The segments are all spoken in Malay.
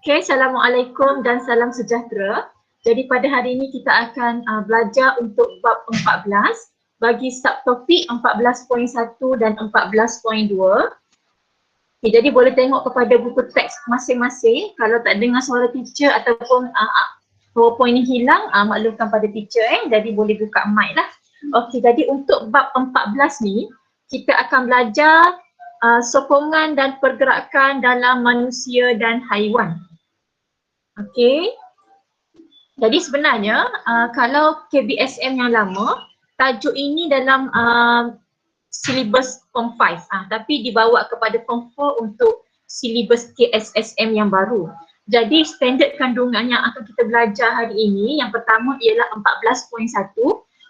Okay, Assalamualaikum dan salam sejahtera. Jadi pada hari ini kita akan belajar untuk bab 14 bagi subtopik 14.1 dan 14.2. Okay, jadi boleh tengok kepada buku teks masing-masing. Kalau tak dengar suara teacher ataupun PowerPoint ni hilang, maklumkan pada teacher jadi boleh buka mic lah. Okey, jadi untuk bab 14 ni kita akan belajar sokongan dan pergerakan dalam manusia dan haiwan. Okey. Jadi sebenarnya kalau KBSM yang lama, tajuk ini dalam silibus Form 5 tapi dibawa kepada Form 4 untuk silibus KSSM yang baru. Jadi standard kandungan yang akan kita belajar hari ini, yang pertama ialah 14.1.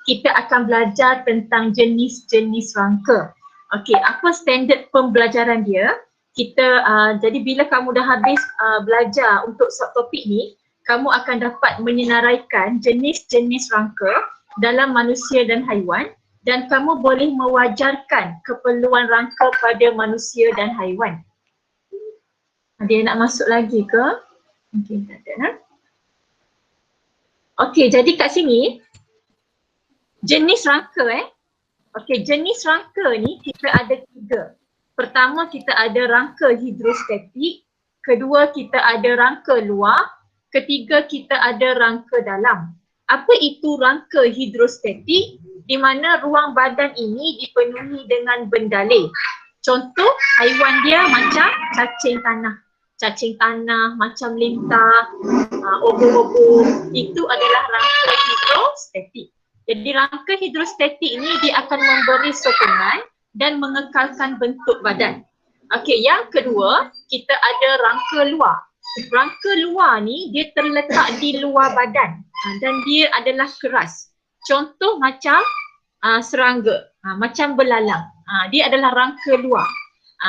Kita akan belajar tentang jenis-jenis rangka. Okey, apa standard pembelajaran dia? Kita jadi bila kamu dah habis belajar untuk subtopik ni, kamu akan dapat menyenaraikan jenis-jenis rangka dalam manusia dan haiwan, dan kamu boleh mewajarkan keperluan rangka pada manusia dan haiwan. Ada yang nak masuk lagi ke? Mungkin tak ada. Okey, jadi kat sini jenis rangka Okey, jenis rangka ni kita ada 3. Pertama kita ada rangka hidrostatik, kedua kita ada rangka luar, ketiga kita ada rangka dalam. Apa itu rangka hidrostatik? Di mana ruang badan ini dipenuhi dengan bendaleh. Contoh haiwan dia macam cacing tanah. Cacing tanah, macam lintah, obor-obor, itu adalah rangka hidrostatik. Jadi rangka hidrostatik ni dia akan memberi sokongan dan mengekalkan bentuk badan. Okey, yang kedua kita ada rangka luar. Rangka luar ni dia terletak di luar badan dan dia adalah keras. Contoh macam serangga, macam belalang. Dia adalah rangka luar.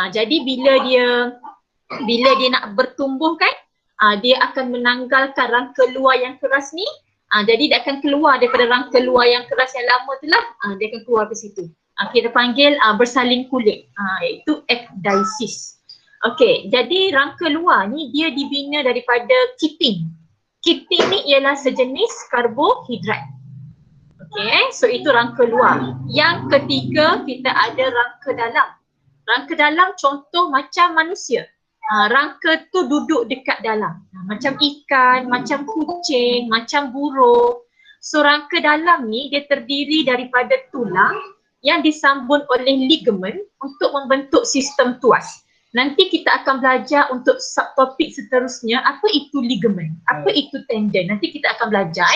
Jadi bila dia nak bertumbuh kan, dia akan menanggalkan rangka luar yang keras ni. Jadi dia akan keluar daripada rangka luar yang keras yang lama tu lah, dia akan keluar ke situ. Kita panggil bersalin kulit, iaitu ekdaisis. Okey, jadi rangka luar ni dia dibina daripada kitin. Kitin ni ialah sejenis karbohidrat. Okey, so itu rangka luar. Yang ketiga kita ada rangka dalam. Rangka dalam contoh macam manusia. Rangka tu duduk dekat dalam, macam ikan, macam kucing, macam burung. So rangka dalam ni dia terdiri daripada tulang yang disambung oleh ligamen untuk membentuk sistem tuas. Nanti kita akan belajar untuk subtopik seterusnya, apa itu ligamen, apa itu tendon. Nanti kita akan belajar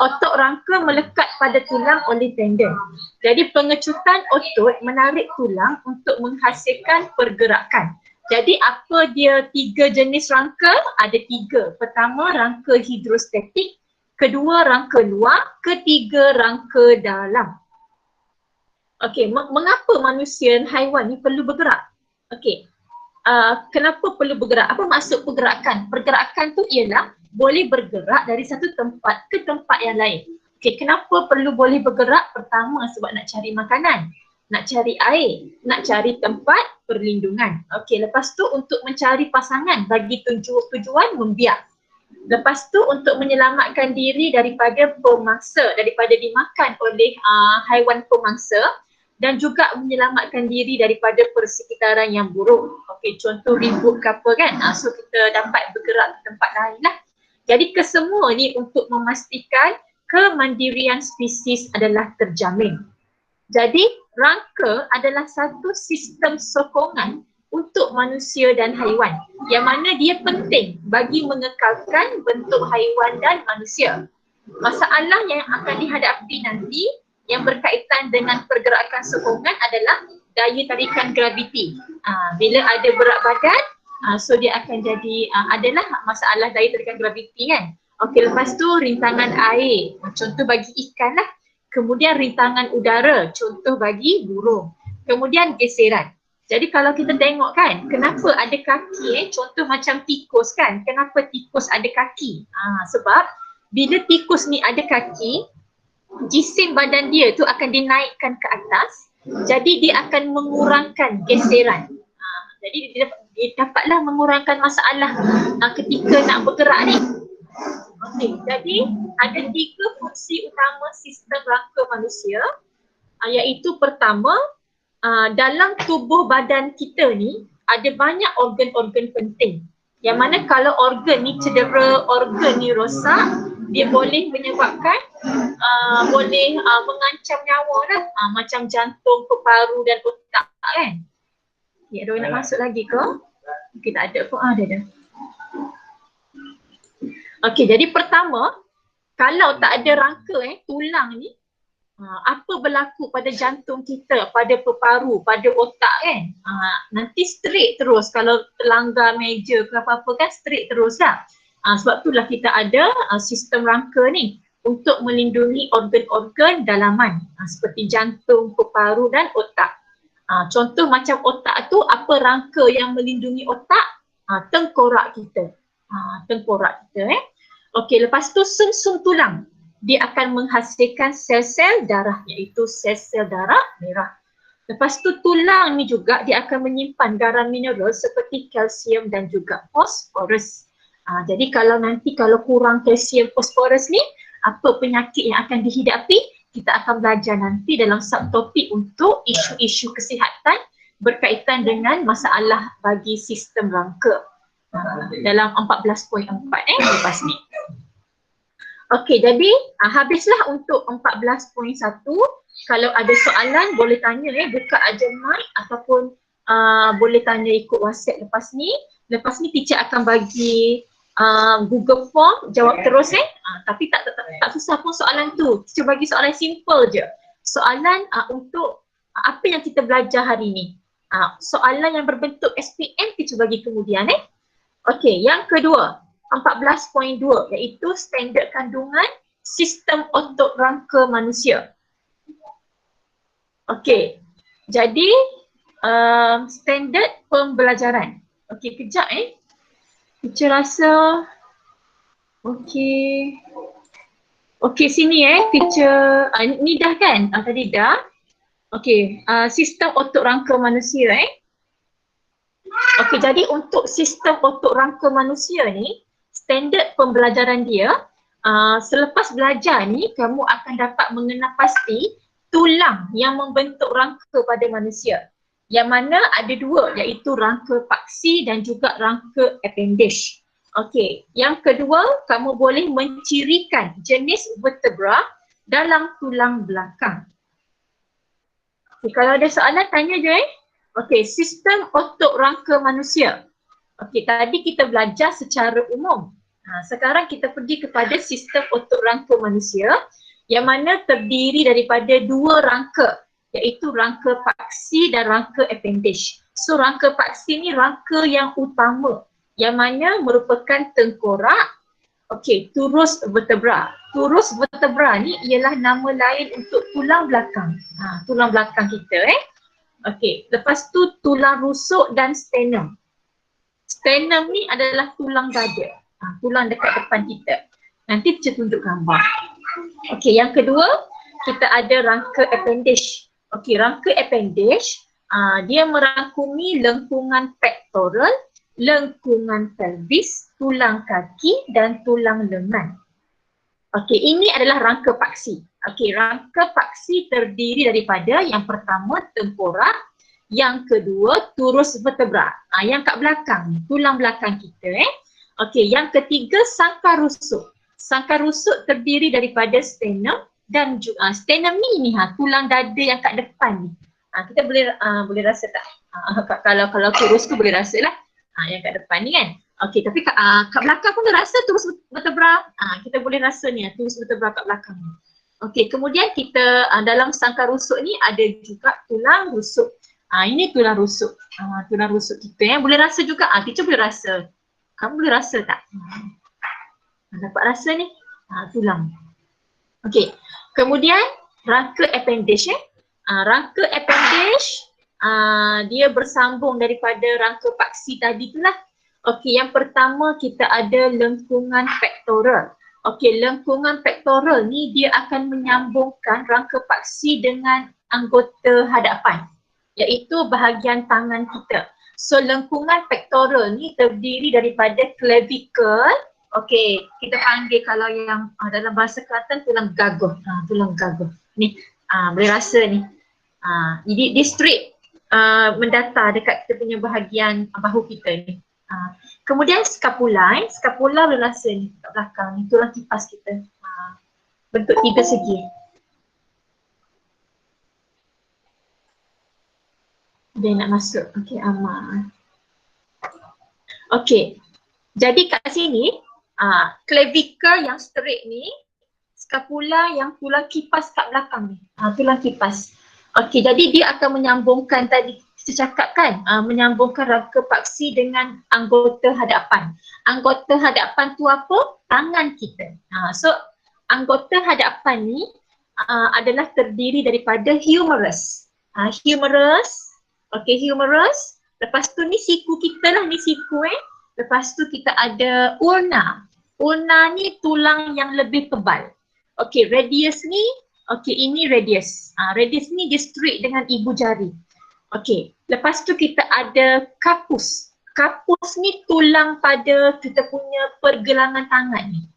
otot rangka melekat pada tulang oleh tendon. Jadi pengecutan otot menarik tulang untuk menghasilkan pergerakan. Jadi apa dia 3 jenis rangka? Ada 3. Pertama rangka hidrostatik, kedua rangka luar, ketiga rangka dalam. Okey, mengapa manusia dan haiwan ni perlu bergerak? Okey, kenapa perlu bergerak? Apa maksud pergerakan? Pergerakan tu ialah boleh bergerak dari satu tempat ke tempat yang lain. Okey, kenapa perlu boleh bergerak? Pertama sebab nak cari makanan, nak cari air, nak cari tempat perlindungan. Okey, lepas tu untuk mencari pasangan bagi tujuan membiak. Lepas tu untuk menyelamatkan diri daripada pemangsa, daripada dimakan oleh haiwan pemangsa, dan juga menyelamatkan diri daripada persekitaran yang buruk. Okey, contoh ribut ke apa kan, so kita dapat bergerak ke tempat lain lah. Jadi kesemua ni untuk memastikan kemandirian spesies adalah terjamin. Jadi rangka adalah satu sistem sokongan untuk manusia dan haiwan yang mana dia penting bagi mengekalkan bentuk haiwan dan manusia. Masalah yang akan dihadapi nanti yang berkaitan dengan pergerakan sokongan adalah daya tarikan graviti. Bila ada berat badan, so dia akan jadi adalah masalah daya tarikan graviti kan. Okey, lepas tu rintangan air, contoh bagi ikan lah. Kemudian rintangan udara, contoh bagi burung. Kemudian geseran. Jadi kalau kita tengok kan, kenapa ada kaki contoh macam tikus kan, kenapa tikus ada kaki? Sebab bila tikus ni ada kaki, jisim badan dia tu akan dinaikkan ke atas, jadi dia akan mengurangkan geseran. Jadi dia dapatlah mengurangkan masalah ketika nak bergerak ni. Okey, jadi ada 3 fungsi utama sistem rangka manusia, iaitu pertama, dalam tubuh badan kita ni ada banyak organ-organ penting. Yang mana kalau organ ni cedera, organ ni rosak, dia boleh menyebabkan boleh mengancam nyawa lah, macam jantung, paru dan otak kan. Ya, ada nak masuk lagi ke? Okey, tak ada pun. Ada dah. Okey, jadi pertama, kalau tak ada rangka tulang ni, apa berlaku pada jantung kita, pada peparu, pada otak kan? Nanti straight terus, kalau terlanggar meja ke apa-apa kan straight terus lah. Sebab itulah kita ada sistem rangka ni untuk melindungi organ-organ dalaman seperti jantung, peparu dan otak. Contoh macam otak tu, apa rangka yang melindungi otak? Tengkorak kita. Tengkorak kita Okey, lepas tu sum-sum tulang. Dia akan menghasilkan sel-sel darah, iaitu sel-sel darah merah. Lepas tu tulang ni juga dia akan menyimpan garam mineral seperti kalsium dan juga fosforus. Jadi kalau nanti kurang kalsium fosforus ni, apa penyakit yang akan dihidapi? Kita akan belajar nanti dalam subtopik untuk isu-isu kesihatan berkaitan dengan masalah bagi sistem rangka. Dalam 14.4 lepas ni. Okey, jadi habislah untuk 14.1. Kalau ada soalan boleh tanya buka aja mic ataupun boleh tanya ikut WhatsApp lepas ni. Lepas ni teacher akan bagi Google Form, jawab terus tapi tak susah pun soalan tu. Teacher bagi soalan simple je. Soalan untuk apa yang kita belajar hari ni. Soalan yang berbentuk SPM teacher bagi kemudian Okey, yang kedua 14.2 iaitu standard kandungan sistem otot rangka manusia. Okey, jadi standard pembelajaran. Okey, kejap Teacher rasa okey. Okey, sini teacher ni dah kan? Tadi dah. Okey, sistem otot rangka manusia Okey, jadi untuk sistem otot rangka manusia ni, standard pembelajaran dia, selepas belajar ni kamu akan dapat mengenal pasti tulang yang membentuk rangka pada manusia. Yang mana ada 2, iaitu rangka paksi dan juga rangka appendage. Okey, yang kedua, kamu boleh mencirikan jenis vertebra dalam tulang belakang. Okay, kalau ada soalan tanya je Okey, sistem otot rangka manusia. Okey, tadi kita belajar secara umum. Sekarang kita pergi kepada sistem otot rangka manusia yang mana terdiri daripada 2 rangka, iaitu rangka paksi dan rangka appendage. So rangka paksi ni rangka yang utama yang mana merupakan tengkorak, turus vertebra. Turus vertebra ni ialah nama lain untuk tulang belakang. Tulang belakang kita Okey, lepas tu tulang rusuk dan sternum. Sternum ni adalah tulang dada. Tulang dekat depan kita. Nanti saya tunjuk gambar. Okey, yang kedua kita ada rangka appendage. Okey, rangka appendage dia merangkumi lengkungan pektoral, lengkungan pelvis, tulang kaki dan tulang lengan. Okey, ini adalah rangka paksi. Okey, rangka paksi terdiri daripada yang pertama tengkorak, yang kedua turus vertebra. Yang kat belakang, tulang belakang kita Okey, yang ketiga sangkar rusuk. Sangkar rusuk terdiri daripada sternum dan sternum ni tulang dada yang kat depan ni. Kita boleh rasa tak? Kalau turus tu boleh rasa lah. Yang kat depan ni kan. Okey, tapi kat belakang pun dia rasa turus vertebra. Kita boleh rasa ni turus vertebra kat belakang ni. Okey, kemudian kita dalam sangkar rusuk ni ada juga tulang rusuk. Ini tulang rusuk. Tulang rusuk kita boleh rasa juga. Teacher boleh rasa. Kamu boleh rasa tak? Dapat rasa ni? Tulang. Okey, kemudian rangka appendage rangka appendage dia bersambung daripada rangka paksi tadi tu lah. Okey, yang pertama kita ada lengkungan pektoral. Okey, lengkungan pektoral ni dia akan menyambungkan rangka paksi dengan anggota hadapan, iaitu bahagian tangan kita. So lengkungan pectoral ni terdiri daripada clavicle. Okey, kita panggil kalau yang dalam bahasa Kelantan tulang gaguh. Tulang gaguh. Ni boleh rasa ni. Jadi dia straight mendatar dekat kita punya bahagian bahu kita ni. Kemudian scapula, scapula boleh rasa ni kat belakang ni, tulang kipas kita. Bentuk 3 segi. Dia nak masuk. Okey, aman. Okey. Jadi kat sini clavicle yang straight ni, scapula yang tulang kipas kat belakang ni. Tulang kipas. Okey, jadi dia akan menyambungkan tadi kita cakap kan, menyambungkan rangka paksi dengan anggota hadapan. Anggota hadapan tu apa? Tangan kita. So anggota hadapan ni adalah terdiri daripada humerus. Humerus. Okey, humerus. Lepas tu ni siku kita lah, ni siku Lepas tu kita ada ulna. Ulna ni tulang yang lebih tebal. Okey, radius ni, okey ini radius. Radius ni dia straight dengan ibu jari. Okey, lepas tu kita ada capus. Capus ni tulang pada kita punya pergelangan tangan ni.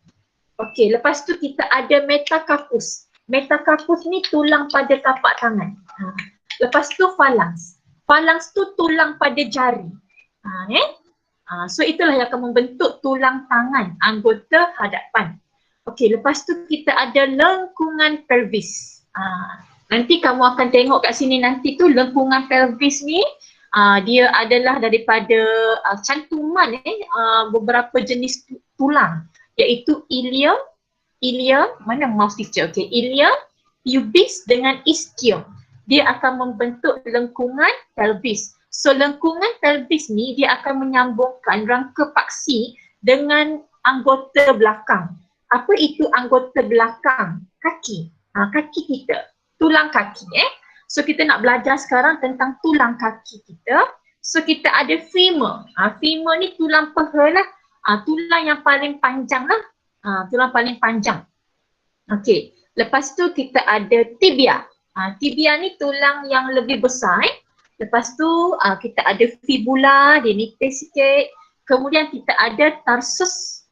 Okey, lepas tu kita ada metacarpus. Metacarpus ni tulang pada tapak tangan. Lepas tu phalanx. Phalanx tu tulang pada jari. So itulah yang akan membentuk tulang tangan, anggota hadapan. Okey, lepas tu kita ada lengkungan pelvis. Nanti kamu akan tengok kat sini nanti tu lengkungan pelvis ni dia adalah daripada cantuman beberapa jenis tulang, iaitu ilium, mana mouse teacher? Okey, ilium, pubis dengan ischium. Dia akan membentuk lengkungan pelvis. So lengkungan pelvis ni dia akan menyambungkan rangka paksi dengan anggota belakang. Apa itu anggota belakang? Kaki. Kaki kita. Tulang kaki So kita nak belajar sekarang tentang tulang kaki kita. So kita ada femur. Femur ni tulang paha lah. Tulang yang paling panjang lah. Tulang paling panjang. Okey. Lepas tu kita ada tibia. Tibia ni tulang yang lebih besar Lepas tu kita ada fibula, dia nipis sikit. Kemudian kita ada tarsus,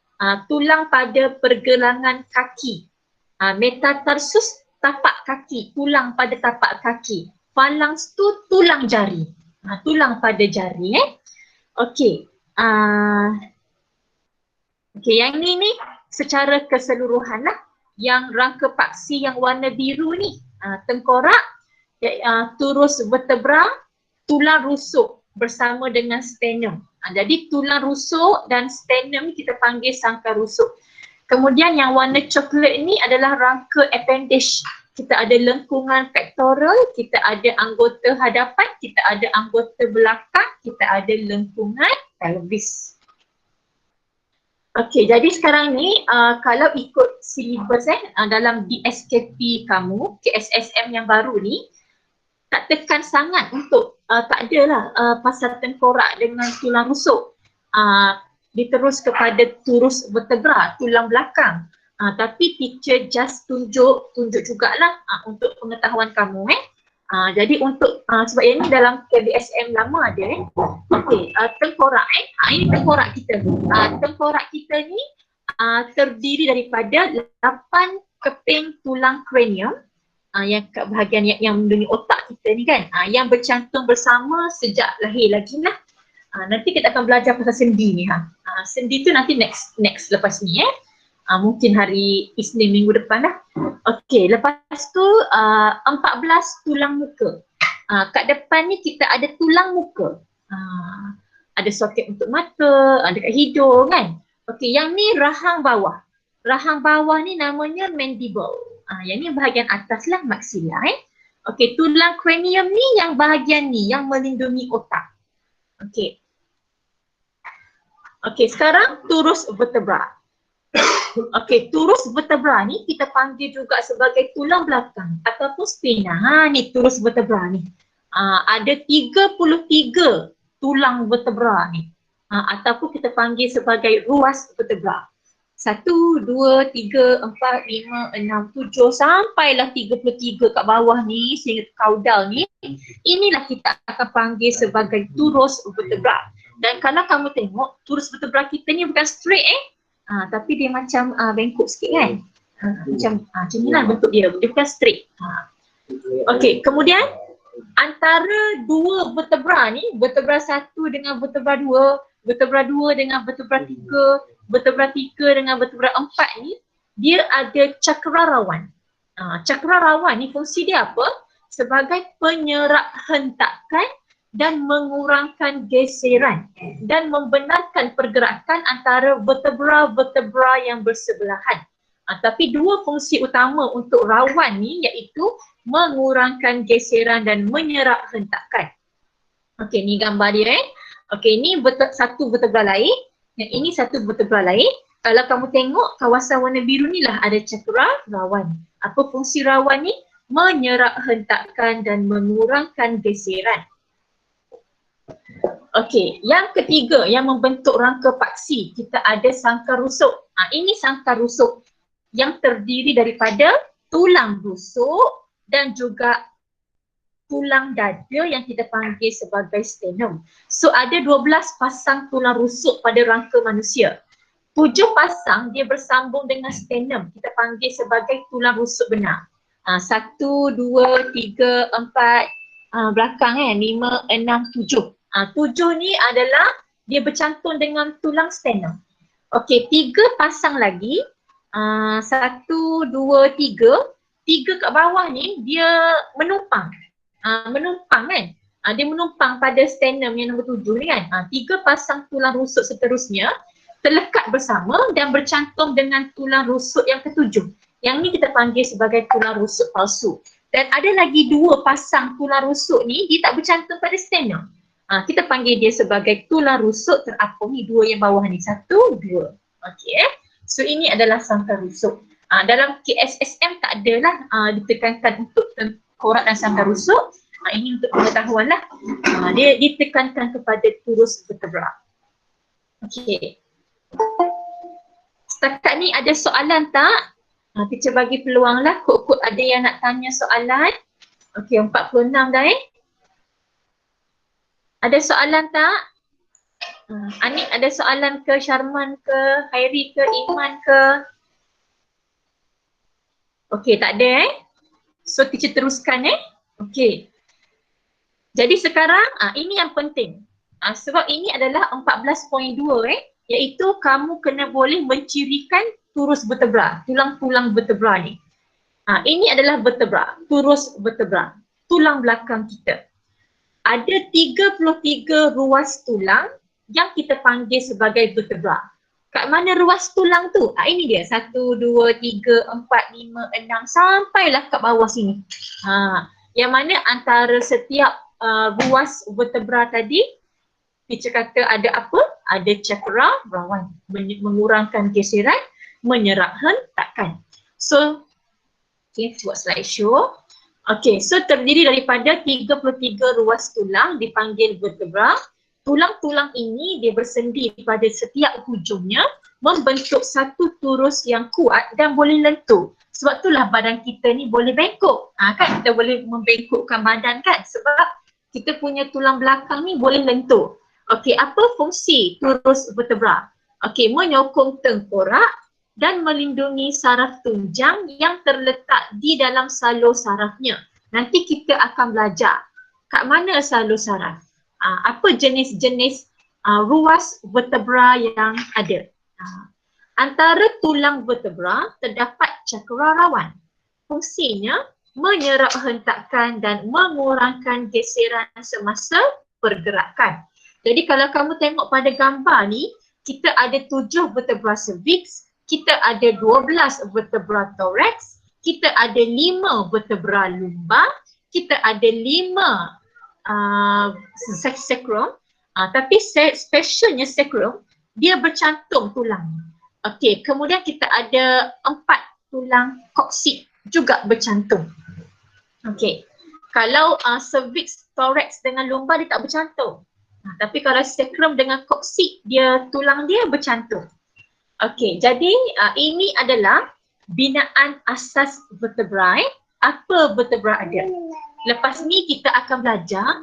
tulang pada pergelangan kaki. Metatarsus, tapak kaki, tulang pada tapak kaki. Phalanx tu tulang jari. Tulang pada jari Okey. Okey, yang ni secara keseluruhan lah. Yang rangka paksi yang warna biru ni, tengkorak, turus vertebra, tulang rusuk bersama dengan sternum. Jadi tulang rusuk dan sternum kita panggil sangkar rusuk. Kemudian yang warna coklat ni adalah rangka appendage. Kita ada lengkungan pectoral, kita ada anggota hadapan, kita ada anggota belakang, kita ada lengkungan pelvis. Okey, jadi sekarang ni kalau ikut syllabus dalam DSKP kamu, KSSM yang baru ni, tak tekan sangat untuk tak adalah pasal tengkorak dengan tulang rusuk. Diterus kepada turus vertebra, tulang belakang. Tapi teacher just tunjuk jugalah untuk pengetahuan kamu jadi untuk sebab yang ni dalam KBSM lama ada Okey, tengkorak ini tengkorak kita. Tengkorak kita ni terdiri daripada 8 keping tulang kranium yang kat bahagian yang melindungi otak kita ni kan, yang bercantum bersama sejak lahir lagi lah. Nanti kita akan belajar pasal sendi ni sendi tu nanti next lepas ni mungkin hari Isnin minggu depan lah. Okey, lepas tu 14 tulang muka. Kat depan ni kita ada tulang muka. Ada soket untuk mata, dekat hidung kan. Okey, yang ni rahang bawah. Rahang bawah ni namanya mandible. Yang ni bahagian atas lah, maxilla Okey, tulang cranium ni yang bahagian ni yang melindungi otak. Okey. Okey, sekarang turus vertebra. Okey, turus vertebra ni kita panggil juga sebagai tulang belakang ataupun spina. Ni turus vertebra ni. Ada 33 tulang vertebra ni. Ataupun kita panggil sebagai ruas vertebra. 1, 2, 3, 4, 5, 6, 7 sampailah 33 kat bawah ni sehingga kaudal ni. Inilah kita akan panggil sebagai turus vertebra. Dan kalau kamu tengok turus vertebra kita ni bukan straight tapi dia macam bengkok sikit kan. Macam ni lah bentuk dia. Dia bukan straight. Okey, kemudian antara dua vertebra ni, vertebra 1 dengan vertebra 2, vertebra 2 dengan vertebra 3, vertebra 3 dengan vertebra 4 ni, dia ada cakra rawan. Cakra rawan ni fungsi dia apa? Sebagai penyerak hentakan dan mengurangkan geseran dan membenarkan pergerakan antara vertebra-vertebra yang bersebelahan. Tapi dua fungsi utama untuk rawan ni iaitu mengurangkan geseran dan menyerak hentakan. Okey, ni gambar dia Okey, ni satu vertebra lain dan ini satu vertebra lain. Kalau kamu tengok kawasan warna biru ni lah ada cakra rawan. Apa fungsi rawan ni? Menyerak hentakan dan mengurangkan geseran. Okey, yang ketiga yang membentuk rangka paksi, kita ada sangkar rusuk. Ini sangkar rusuk yang terdiri daripada tulang rusuk dan juga tulang dada yang kita panggil sebagai sternum. So ada 12 pasang tulang rusuk pada rangka manusia. 7 pasang dia bersambung dengan sternum, kita panggil sebagai tulang rusuk benar. 1, 2, 3, 4, belakang 5, 6, 7. 7 ni adalah dia bercantum dengan tulang sternum. Okey, 3 pasang lagi. 1, 2, 3. 3 kat bawah ni dia menumpang. Menumpang kan? Dia menumpang pada sternum yang nombor 7 ni kan. 3 pasang tulang rusuk seterusnya terlekat bersama dan bercantum dengan tulang rusuk yang ketujuh. Yang ni kita panggil sebagai tulang rusuk palsu. Dan ada lagi 2 pasang tulang rusuk ni dia tak bercantum pada sternum. Kita panggil dia sebagai tulang rusuk terapung ni, 2 yang bawah ni. 1, 2. Okey So ini adalah sangkar rusuk. Dalam KSSM tak adalah ditekankan untuk tengkorak dan sangkar rusuk. Ini untuk pengetahuan lah. Dia ditekankan kepada turus vertebra. Okey. Setakat ni ada soalan tak? Teacher bagi peluang lah. Kod-kod ada yang nak tanya soalan. Okey, 46 dah Ada soalan tak? Anik ada soalan ke? Syarman ke? Khairi ke? Iman ke? Okey, tak ada So teacher teruskan Okey. Jadi sekarang ini yang penting. Sebab ini adalah 14.2 iaitu kamu kena boleh mencirikan turus vertebra, tulang-tulang vertebra ni. Ini adalah vertebra, turus vertebra, tulang belakang kita. Ada 33 ruas tulang yang kita panggil sebagai vertebra. Kat mana ruas tulang tu? Ini dia, 1, 2, 3, 4, 5, 6 sampailah kat bawah sini. Yang mana antara setiap ruas vertebra tadi, teacher kata ada apa? Ada cakra rawan, mengurangkan geseran, menyerak hentakan. So, buat slideshow. So terdiri daripada 33 ruas tulang dipanggil vertebra. Tulang-tulang ini dia bersendi pada setiap hujungnya membentuk satu turus yang kuat dan boleh lentur. Sebab itulah badan kita ni boleh bengkok. Kan kita boleh membengkokkan badan kan sebab kita punya tulang belakang ni boleh lentur. Apa fungsi turus vertebra? Menyokong tengkorak dan melindungi saraf tunjang yang terletak di dalam salur sarafnya. Nanti kita akan belajar kat mana salur saraf. Apa jenis-jenis ruas vertebra yang ada. Antara tulang vertebra terdapat cakra rawan. Fungsinya menyerap hentakan dan mengurangkan geseran semasa pergerakan. Jadi kalau kamu tengok pada gambar ni, kita ada 7 vertebra cervix, kita ada 12 vertebra thorax, kita ada 5 vertebra lumbar, kita ada 5 sacrum, tapi specialnya sacrum, dia bercantum tulang. Kemudian kita ada 4 tulang koksid juga bercantum. Kalau cervix, thorax dengan lumbar dia tak bercantum. Tapi kalau sacrum dengan koksid, tulang dia bercantum. Okey, jadi ini adalah binaan asas vertebrae. Apa vertebra ada? Lepas ni kita akan belajar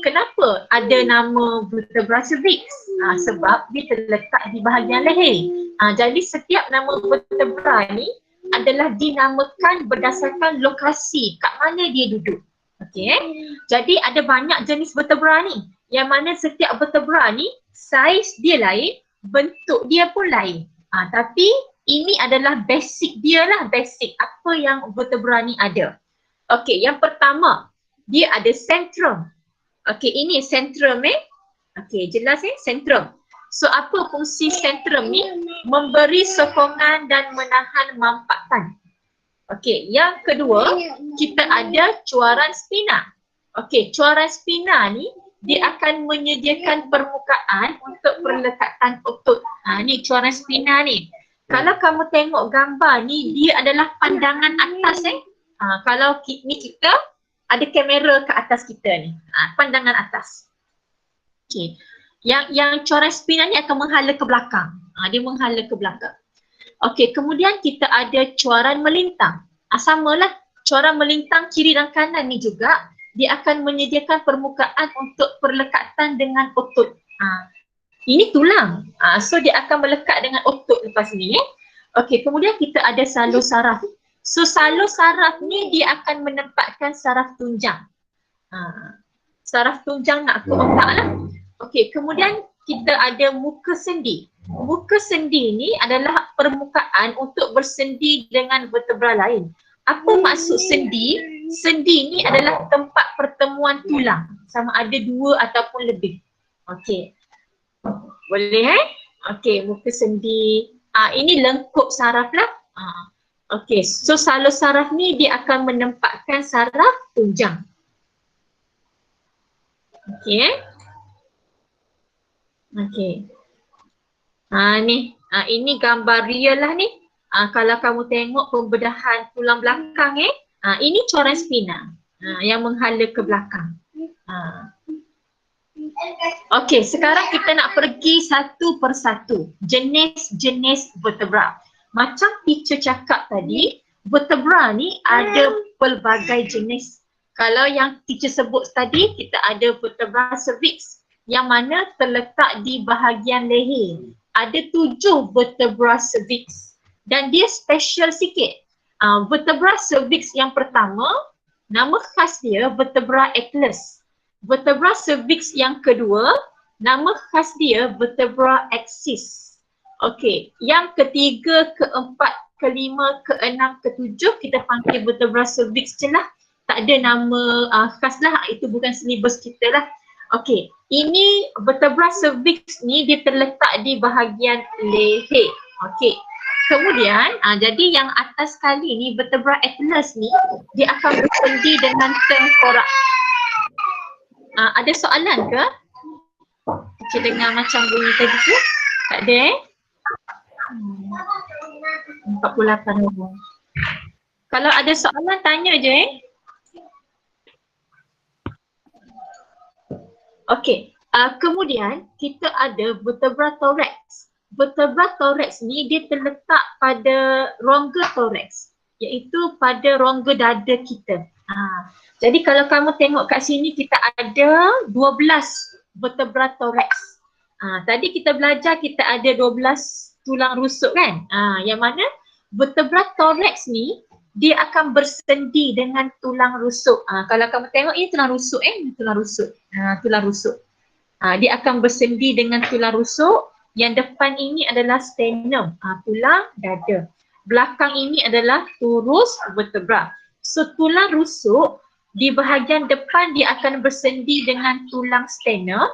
kenapa ada nama vertebra cervix. Sebab dia terletak di bahagian leher. Jadi setiap nama vertebra ni adalah dinamakan berdasarkan lokasi kat mana dia duduk. Okey. Jadi ada banyak jenis vertebra ni. Yang mana setiap vertebra ni saiz dia lain, bentuk dia pun lain. Tapi ini adalah basic dia lah, basic apa yang vertebra ni ada. Okey, yang pertama, dia ada centrum. Okey, ini centrum Okey, jelas centrum. So apa fungsi centrum ni? Memberi sokongan dan menahan mampatan. Okey, yang kedua, kita ada cuaran spina. Okey, cuaran spina ni dia akan menyediakan permukaan untuk perlekatan otot. Ni cuaran spina ni. Kalau kamu tengok gambar ni, dia adalah pandangan atas kalau ni kita ada kamera ke atas kita ni. Pandangan atas. Okey. Yang cuaran spina ni akan menghala ke belakang. Dia menghala ke belakang. Okey, kemudian kita ada cuaran melintang. Samalah, cuaran melintang kiri dan kanan ni juga dia akan menyediakan permukaan untuk perlekatan dengan otot. Ini tulang. So dia akan melekat dengan otot lepas ni. Okey, kemudian kita ada salur saraf. So salur saraf ni dia akan menempatkan saraf tunjang. Saraf tunjang nak ke otak lah. Okey, kemudian kita ada muka sendi. Muka sendi ni adalah permukaan untuk bersendi dengan vertebra lain. Apa maksud sendi? Sendi ni adalah tempat pertemuan tulang. Sama ada dua ataupun lebih. Okey. Boleh Okey, muka sendi. Ini lengkup saraf lah. Okey, so salur saraf ni dia akan menempatkan saraf tunjang. Okey. Okey. Ini gambar real lah ni. Kalau kamu tengok pembedahan tulang belakang ini cuaran spina yang menghala ke belakang. Okey, sekarang kita nak pergi satu persatu jenis-jenis vertebra. Macam teacher cakap tadi, vertebra ni ada pelbagai jenis. Kalau yang teacher sebut tadi, kita ada vertebra cervix yang mana terletak di bahagian leher. Ada 7 vertebra cervix dan dia special sikit. Vertebra cervix yang pertama, nama khas dia vertebra atlas. Vertebra cervix yang kedua, nama khas dia vertebra axis. Okey, yang ketiga, keempat, kelima, keenam, ketujuh kita panggil vertebra cervix je lah. Tak ada nama khas lah, itu bukan silibus kita lah. Okey, ini vertebra cervix ni dia terletak di bahagian leher. Okey. Kemudian, jadi yang atas sekali ni vertebra atlas ni dia akan bersendi dengan tengkorak. Ada soalan ke? Kita dengar macam bunyi tadi tu. Tak ada 48 orang. Kalau ada soalan tanya je Okey, kemudian kita ada vertebra thorax. Vertebra thorax ni dia terletak pada rongga thorax, iaitu pada rongga dada kita. Jadi kalau kamu tengok kat sini kita ada 12 vertebra thorax. Tadi kita belajar kita ada 12 tulang rusuk kan? Yang mana vertebra thorax ni dia akan bersendi dengan tulang rusuk. Kalau kamu tengok ini tulang rusuk tulang rusuk. Tulang rusuk. Dia akan bersendi dengan tulang rusuk. Yang depan ini adalah sternum, tulang dada. Belakang ini adalah turus vertebra. So tulang rusuk di bahagian depan dia akan bersendi dengan tulang sternum.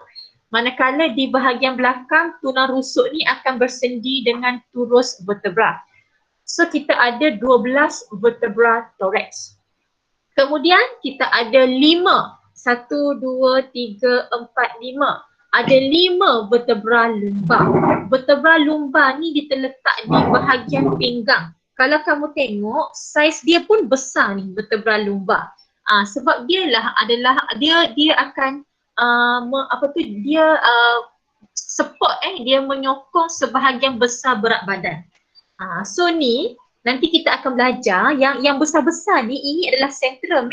Manakala di bahagian belakang tulang rusuk ni akan bersendi dengan turus vertebra. So kita ada 12 vertebra thorax. Kemudian kita ada 5. 1, 2, 3, 4, 5. Ada 5 vertebra lumbar. Vertebra lumbar ni terletak di bahagian pinggang. Kalau kamu tengok saiz dia pun besar ni vertebra lumbar. Sebab dia akan support dia menyokong sebahagian besar berat badan. So ni nanti kita akan belajar yang besar-besar ni, ini adalah sentrum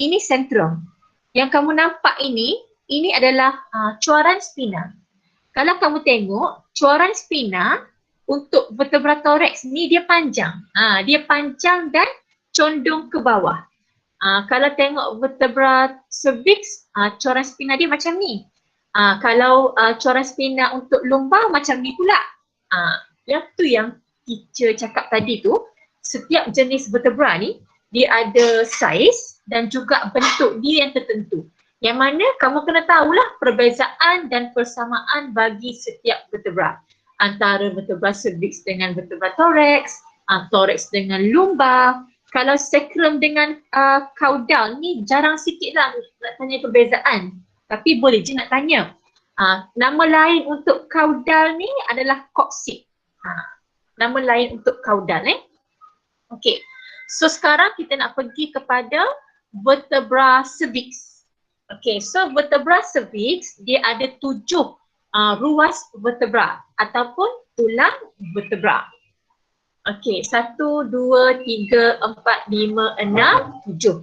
ini sentrum. Yang kamu nampak ini adalah cuaran spina. Kalau kamu tengok cuaran spina untuk vertebra thorax ni dia panjang. Dia panjang dan condong ke bawah. Kalau tengok vertebra cervix, cuaran spina dia macam ni. Kalau cuaran spina untuk lumbar macam ni pula. Yang tu yang teacher cakap tadi tu, setiap jenis vertebra ni dia ada saiz dan juga bentuk dia yang tertentu. Yang mana kamu kena tahulah perbezaan dan persamaan bagi setiap vertebra. Antara vertebra cervix dengan vertebra thorax, thorax dengan lumbar. Kalau sacrum dengan caudal ni jarang sikit lah nak tanya perbezaan. Tapi boleh je nak tanya. Nama lain untuk caudal ni adalah coccyx. Nama lain untuk caudal Okay. So sekarang kita nak pergi kepada vertebra cervix. Okay, so vertebra cervix dia ada 7 ruas vertebra ataupun tulang vertebra. Okay, 1, 2, 3, 4, 5, 6, 7.